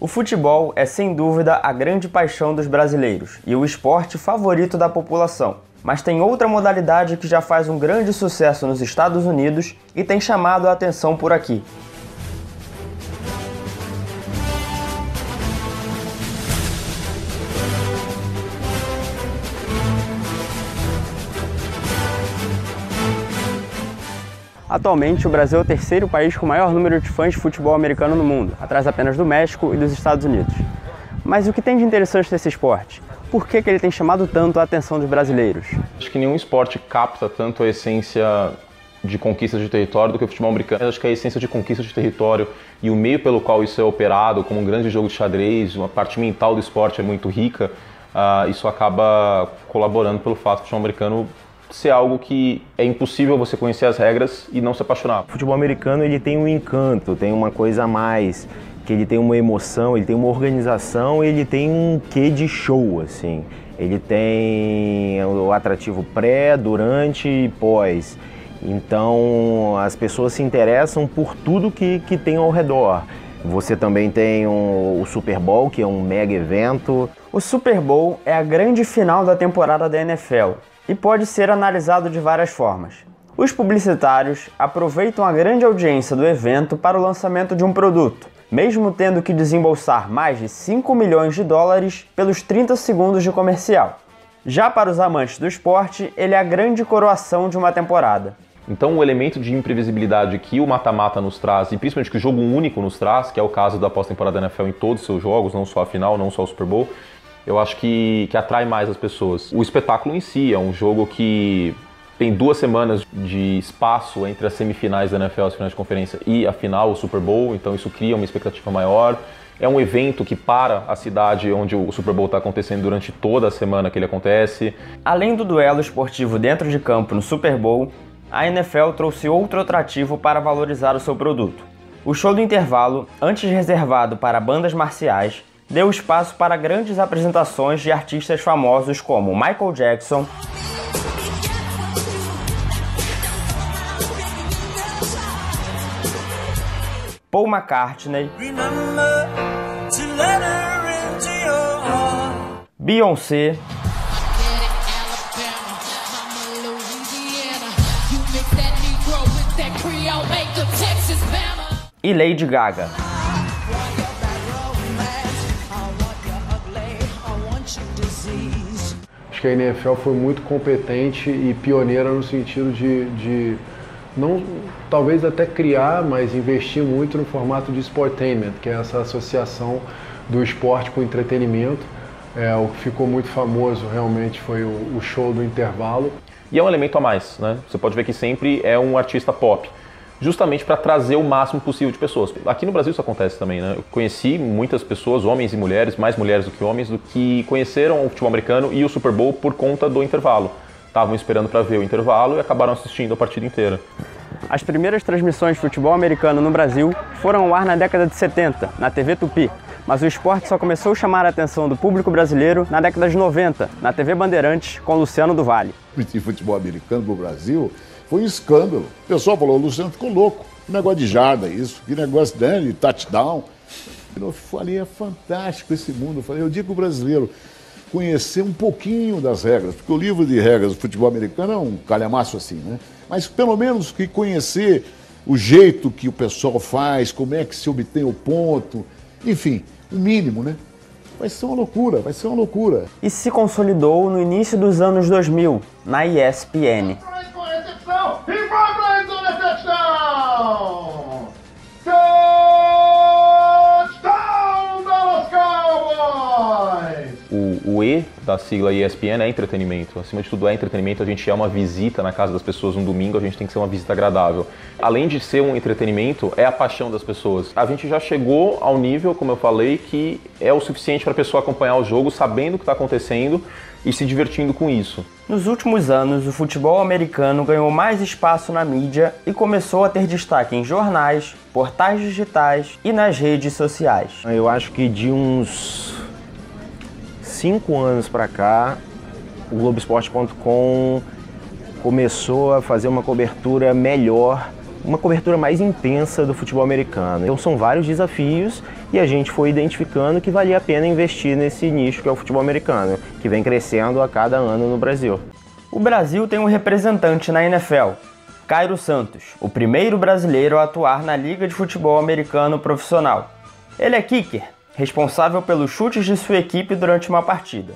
O futebol é sem dúvida a grande paixão dos brasileiros e o esporte favorito da população. Mas tem outra modalidade que já faz um grande sucesso nos Estados Unidos e tem chamado a atenção por aqui. Atualmente, o Brasil é o terceiro país com o maior número de fãs de futebol americano no mundo, atrás apenas do México e dos Estados Unidos. Mas o que tem de interessante nesse esporte? Por que ele tem chamado tanto a atenção dos brasileiros? Acho que nenhum esporte capta tanto a essência de conquista de território do que o futebol americano. Acho que a essência de conquista de território e o meio pelo qual isso é operado, como um grande jogo de xadrez, uma parte mental do esporte é muito rica, isso acaba colaborando pelo fato do futebol americano ser algo que é impossível você conhecer as regras e não se apaixonar. O futebol americano ele tem um encanto, tem uma coisa a mais, que ele tem uma emoção, ele tem uma organização, ele tem um quê de show, assim. Ele tem o atrativo pré, durante e pós. Então as pessoas se interessam por tudo que tem ao redor. Você também tem o Super Bowl, que é um mega evento. O Super Bowl é a grande final da temporada da NFL. E pode ser analisado de várias formas. Os publicitários aproveitam a grande audiência do evento para o lançamento de um produto, mesmo tendo que desembolsar mais de 5 milhões de dólares pelos 30 segundos de comercial. Já para os amantes do esporte, ele é a grande coroação de uma temporada. Então o elemento de imprevisibilidade que o mata-mata nos traz, e principalmente que o jogo único nos traz, que é o caso da pós-temporada da NFL em todos os seus jogos, não só a final, não só o Super Bowl, eu acho que atrai mais as pessoas. O espetáculo em si é um jogo que tem 2 semanas de espaço entre as semifinais da NFL, as finais de conferência, e a final, o Super Bowl, então isso cria uma expectativa maior. É um evento que para a cidade onde o Super Bowl está acontecendo durante toda a semana que ele acontece. Além do duelo esportivo dentro de campo no Super Bowl, a NFL trouxe outro atrativo para valorizar o seu produto. O show do intervalo, antes reservado para bandas marciais, deu espaço para grandes apresentações de artistas famosos como Michael Jackson, Paul McCartney, Beyoncé e Lady Gaga. Acho que a NFL foi muito competente e pioneira no sentido de não, talvez até criar, mas investir muito no formato de sportainment, que é essa associação do esporte com o entretenimento. O que ficou muito famoso realmente foi o show do intervalo. E é um elemento a mais, né? Você pode ver que sempre é um artista pop, justamente para trazer o máximo possível de pessoas. Aqui no Brasil isso acontece também, né? Eu conheci muitas pessoas, homens e mulheres, mais mulheres do que homens, do que conheceram o futebol americano e o Super Bowl por conta do intervalo. Estavam esperando para ver o intervalo e acabaram assistindo a partida inteira. As primeiras transmissões de futebol americano no Brasil foram ao ar na década de 70, na TV Tupi. Mas o esporte só começou a chamar a atenção do público brasileiro na década de 90, na TV Bandeirantes, com Luciano do Vale. O futebol americano pro Brasil foi um escândalo. O pessoal falou, o Luciano ficou louco. Que negócio de jarda isso, que negócio de touchdown. Eu falei, é fantástico esse mundo. Eu falei, eu digo o brasileiro conhecer um pouquinho das regras, porque o livro de regras do futebol americano é um calhamaço assim, né? Mas pelo menos que conhecer o jeito que o pessoal faz, como é que se obtém o ponto, enfim, o mínimo, né? Vai ser uma loucura, vai ser uma loucura. E se consolidou no início dos anos 2000, na ESPN. O E da sigla ESPN é entretenimento. Acima de tudo é entretenimento, a gente é uma visita na casa das pessoas um domingo, a gente tem que ser uma visita agradável. Além de ser um entretenimento, é a paixão das pessoas. A gente já chegou ao nível, como eu falei, que é o suficiente para a pessoa acompanhar o jogo, sabendo o que está acontecendo e se divertindo com isso. Nos últimos anos, o futebol americano ganhou mais espaço na mídia e começou a ter destaque em jornais, portais digitais e nas redes sociais. Eu acho que de uns 5 anos para cá, o Globoesporte.com começou a fazer uma cobertura melhor, uma cobertura mais intensa do futebol americano. Então são vários desafios e a gente foi identificando que valia a pena investir nesse nicho que é o futebol americano, que vem crescendo a cada ano no Brasil. O Brasil tem um representante na NFL, Cairo Santos, o primeiro brasileiro a atuar na Liga de Futebol Americano Profissional. Ele é kicker, responsável pelos chutes de sua equipe durante uma partida.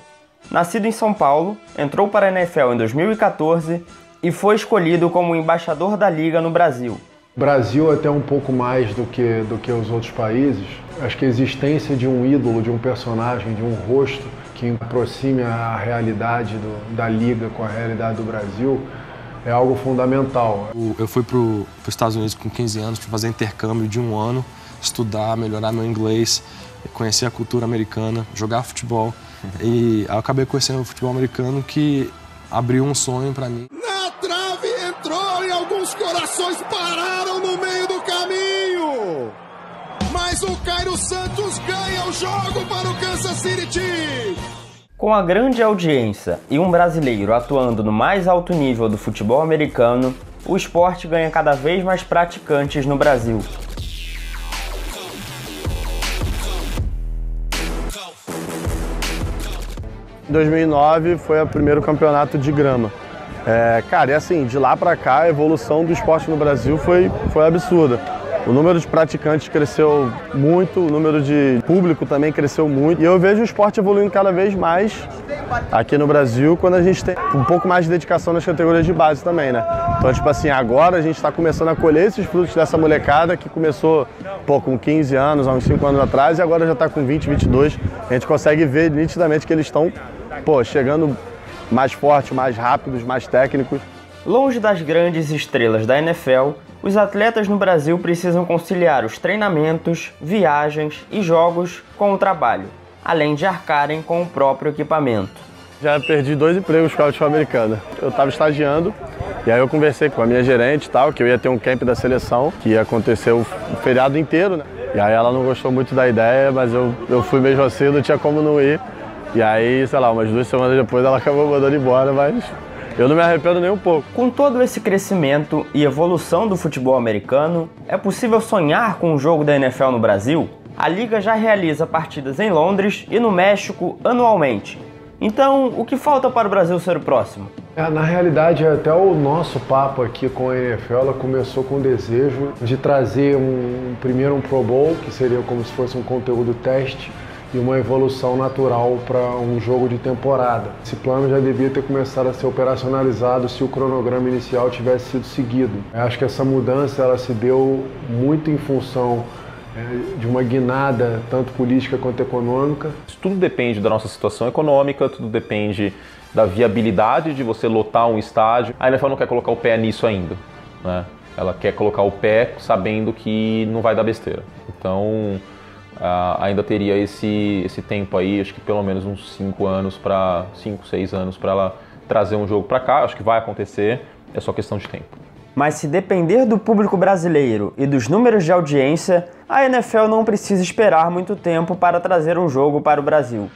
Nascido em São Paulo, entrou para a NFL em 2014 e foi escolhido como embaixador da Liga no Brasil. O Brasil é até um pouco mais do que os outros países. Acho que a existência de um ídolo, de um personagem, de um rosto que aproxime a realidade da Liga com a realidade do Brasil é algo fundamental. Eu fui para os Estados Unidos com 15 anos para fazer intercâmbio de 1 ano, estudar, melhorar meu inglês, conhecer a cultura americana, jogar futebol. E eu acabei conhecendo o futebol americano que abriu um sonho para mim. Na trave entrou e alguns corações pararam no meio do caminho. Mas o Cairo Santos ganha o jogo para o Kansas City Chiefs. Com a grande audiência e um brasileiro atuando no mais alto nível do futebol americano, o esporte ganha cada vez mais praticantes no Brasil. Em 2009 foi o primeiro campeonato de grama. Cara, e assim, de lá pra cá a evolução do esporte no Brasil foi absurda. O número de praticantes cresceu muito, o número de público também cresceu muito. E eu vejo o esporte evoluindo cada vez mais aqui no Brasil, quando a gente tem um pouco mais de dedicação nas categorias de base também, né? Então, tipo assim, agora a gente está começando a colher esses frutos dessa molecada que começou, com 15 anos, há uns 5 anos atrás, e agora já está com 20, 22. A gente consegue ver nitidamente que eles estão, chegando mais fortes, mais rápidos, mais técnicos. Longe das grandes estrelas da NFL, os atletas no Brasil precisam conciliar os treinamentos, viagens e jogos com o trabalho, além de arcarem com o próprio equipamento. Já perdi 2 empregos com a futebol americana. Eu estava estagiando e aí eu conversei com a minha gerente e tal, que eu ia ter um camp da seleção, que ia acontecer o feriado inteiro, né? E aí ela não gostou muito da ideia, mas eu fui mesmo assim, não tinha como não ir. E aí, sei lá, umas 2 semanas depois ela acabou mandando embora, mas eu não me arrependo nem um pouco. Com todo esse crescimento e evolução do futebol americano, é possível sonhar com um jogo da NFL no Brasil? A Liga já realiza partidas em Londres e no México anualmente. Então, o que falta para o Brasil ser o próximo? Na realidade, até o nosso papo aqui com a NFL, ela começou com o desejo de trazer primeiro um Pro Bowl, que seria como se fosse um conteúdo teste, e uma evolução natural para um jogo de temporada. Esse plano já devia ter começado a ser operacionalizado se o cronograma inicial tivesse sido seguido. Eu acho que essa mudança ela se deu muito em função de uma guinada tanto política quanto econômica. Tudo depende da nossa situação econômica, tudo depende da viabilidade de você lotar um estádio. A NFL não quer colocar o pé nisso ainda, né? Ela quer colocar o pé sabendo que não vai dar besteira. Então, ainda teria esse tempo aí, acho que pelo menos uns 5, 6 anos para ela trazer um jogo para cá. Acho que vai acontecer, é só questão de tempo. Mas se depender do público brasileiro e dos números de audiência, a NFL não precisa esperar muito tempo para trazer um jogo para o Brasil.